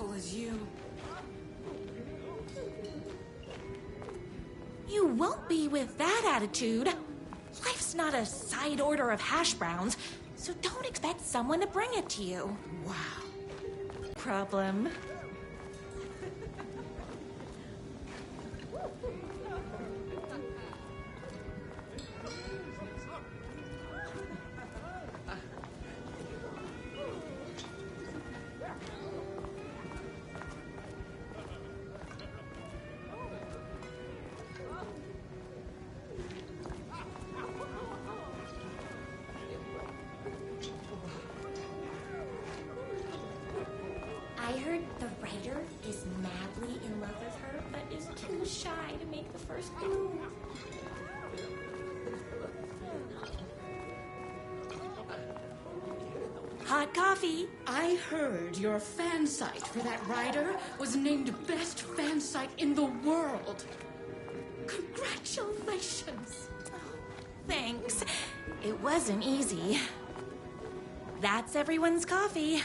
beautiful as you. You won't be with that attitude. Life's not a side order of hash browns, so don't expect someone to bring it to you. Wow. Problem. I heard the writer is madly in love with her, but is too shy to make the first move. Hot coffee. I heard your fan site for that writer was named best fan site in the world. Congratulations. Thanks. It wasn't easy. That's everyone's coffee.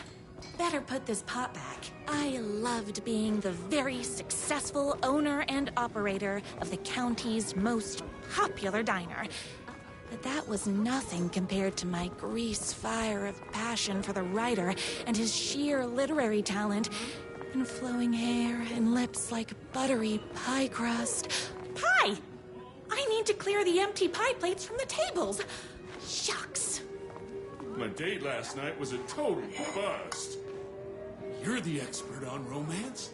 Better put this pot back. I loved being the very successful owner and operator of the county's most popular diner. But that was nothing compared to my grease fire of passion for the writer and his sheer literary talent, and flowing hair and lips like buttery pie crust. Pie! I need to clear the empty pie plates from the tables. Shucks. My date last night was a total bust. You're the expert on romance.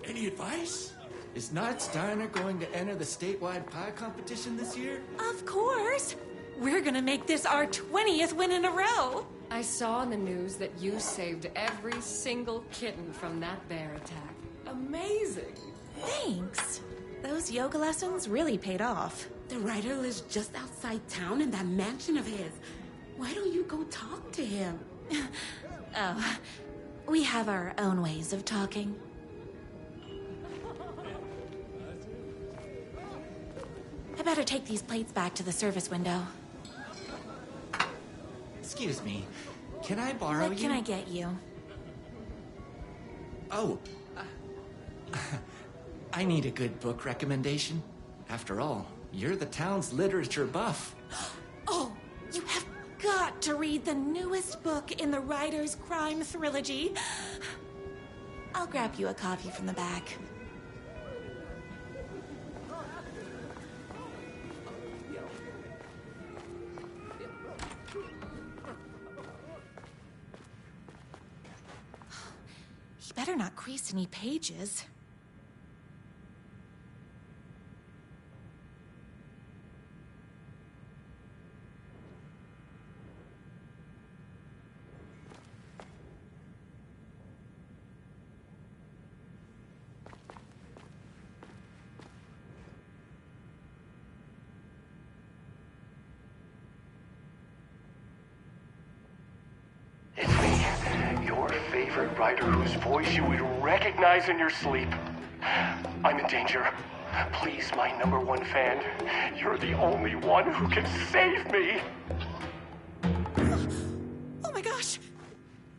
Any advice? Is Knight's Diner going to enter the statewide pie competition this year? Of course. We're gonna make this our 20th win in a row. I saw in the news that you saved every single kitten from that bear attack. Amazing. Thanks. Those yoga lessons really paid off. The writer lives just outside town in that mansion of his. Why don't you go talk to him? Oh, we have our own ways of talking. I better take these plates back to the service window. Excuse me, can I borrow you? What can I get you? Oh, I need a good book recommendation. After all, you're the town's literature buff. Oh, you have got to read the newest book in the writer's crime trilogy. I'll grab you a copy from the back. He better not crease any pages. Favorite writer whose voice you would recognize in your sleep. I'm in danger. Please, my #1 fan. You're the only one who can save me. Oh my gosh!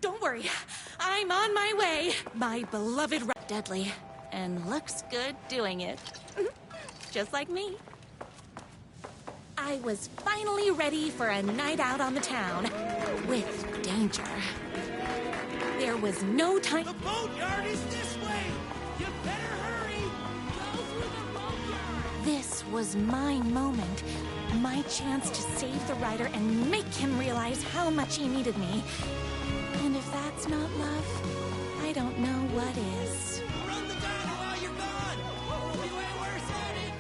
Don't worry. I'm on my way. My beloved deadly. And looks good doing it. Just like me. I was finally ready for a night out on the town. With danger. There was no time. The boatyard is this way! You better hurry! Go through the boatyard! This was my moment. My chance to save the writer and make him realize how much he needed me. And if that's not love, I don't know what is. Run the diner while you're gone! We'll be way worse at it!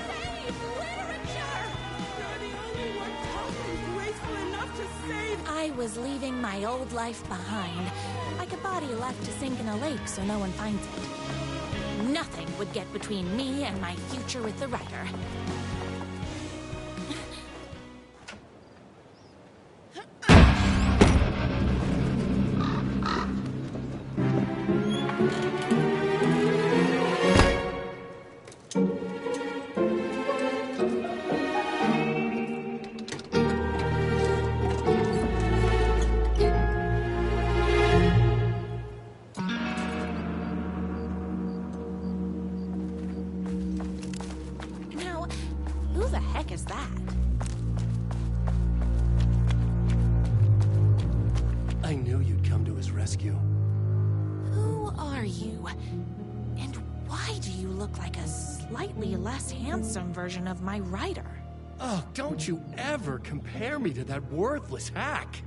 Save literature! You're the only one totally graceful enough to save. I was leaving my old life behind, like a body left to sink in a lake so no one finds it. Nothing would get between me and my future with the writer. Who the heck is that? I knew you'd come to his rescue. Who are you? And why do you look like a slightly less handsome version of my writer? Oh, don't you ever compare me to that worthless hack.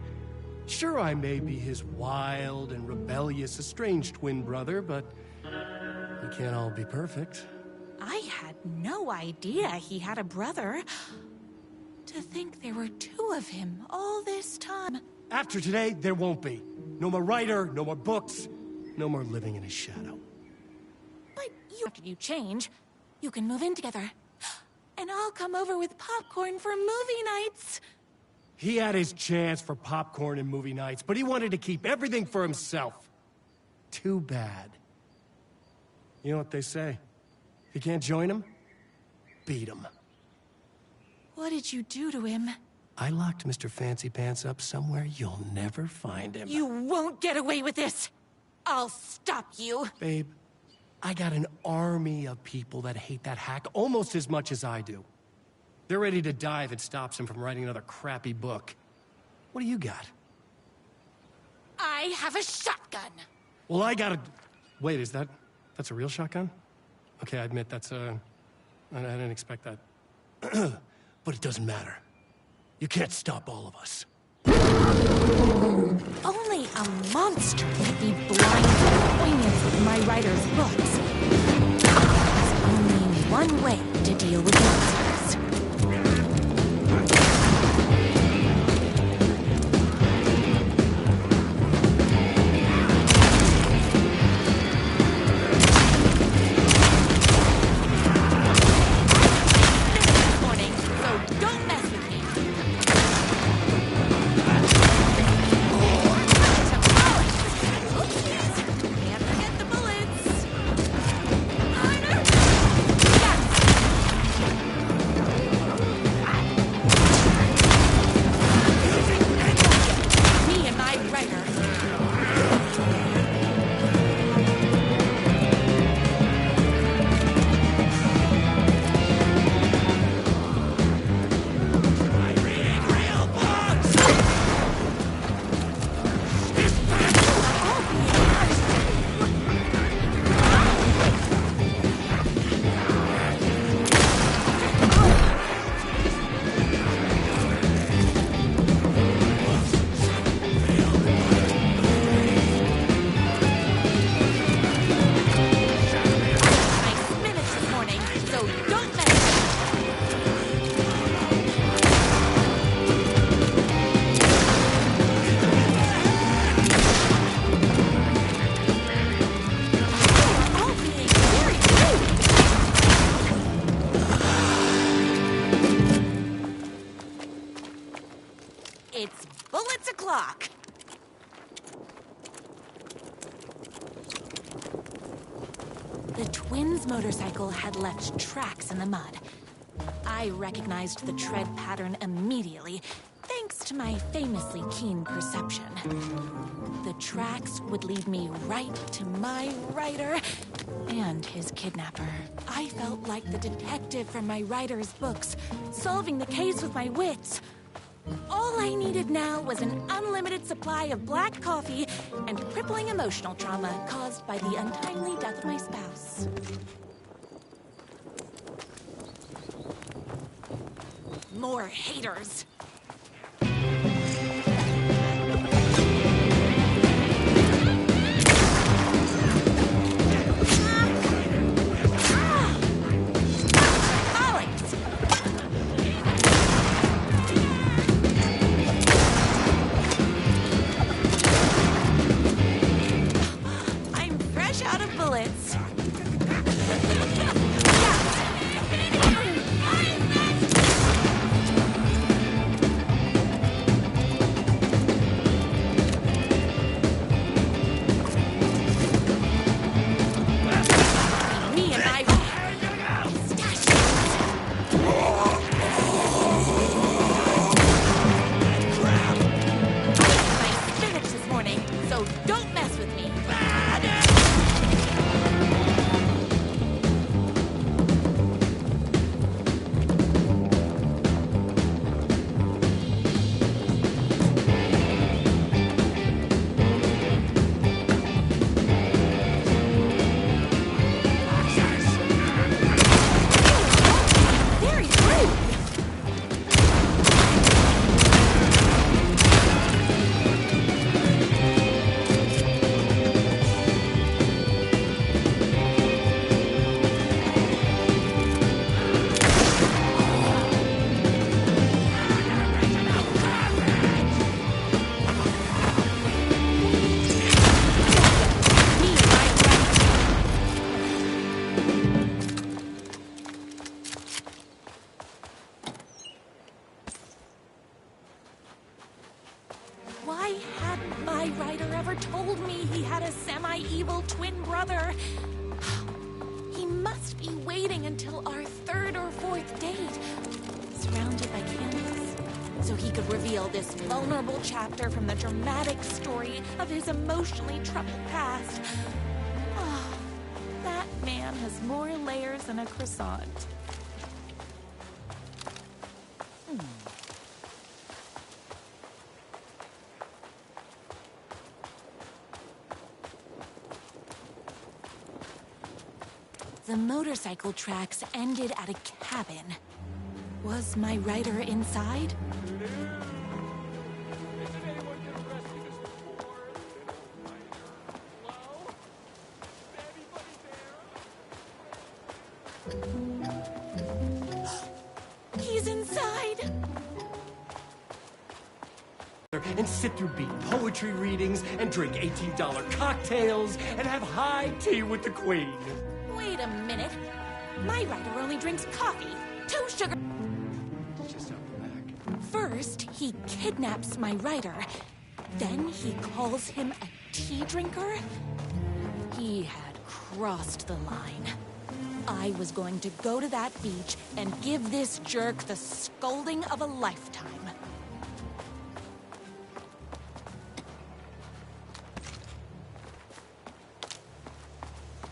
Sure, I may be his wild and rebellious estranged twin brother, but we can't all be perfect. I had no idea he had a brother. To think there were two of him all this time. After today, there won't be. No more writer, no more books, no more living in his shadow. But after you change, you can move in together. And I'll come over with popcorn for movie nights. He had his chance for popcorn and movie nights, but he wanted to keep everything for himself. Too bad. You know what they say? If you can't join him, beat him. What did you do to him? I locked Mr. Fancy Pants up somewhere you'll never find him. You won't get away with this. I'll stop you. Babe, I got an army of people that hate that hack almost as much as I do. They're ready to die if it stops him from writing another crappy book. What do you got? I have a shotgun. Well, I got a... Wait, that's a real shotgun? Okay, I admit I didn't expect that. But it doesn't matter. You can't stop all of us. Only a monster could be blind to the poignance of my writer's books. There's only one way to deal with monsters. It's bullets o'clock. The twins' motorcycle had left tracks in the mud. I recognized the tread pattern immediately, thanks to my famously keen perception. The tracks would lead me right to my writer and his kidnapper. I felt like the detective from my writer's books, solving the case with my wits. All I needed now was an unlimited supply of black coffee and crippling emotional trauma caused by the untimely death of my spouse. More haters. never told me he had a semi-evil twin brother. He must be waiting until our third or fourth date, surrounded by candles, so he could reveal this vulnerable chapter from the dramatic story of his emotionally troubled past. Oh, that man has more layers than a croissant. The motorcycle tracks ended at a cabin. Was my rider inside? He's inside! And sit through beat poetry readings and drink $18 cocktails and have high tea with the queen. Wait a minute. My rider only drinks coffee. 2 sugar... Just out the back. First, he kidnaps my rider. Then he calls him a tea drinker. He had crossed the line. I was going to go to that beach and give this jerk the scolding of a lifetime.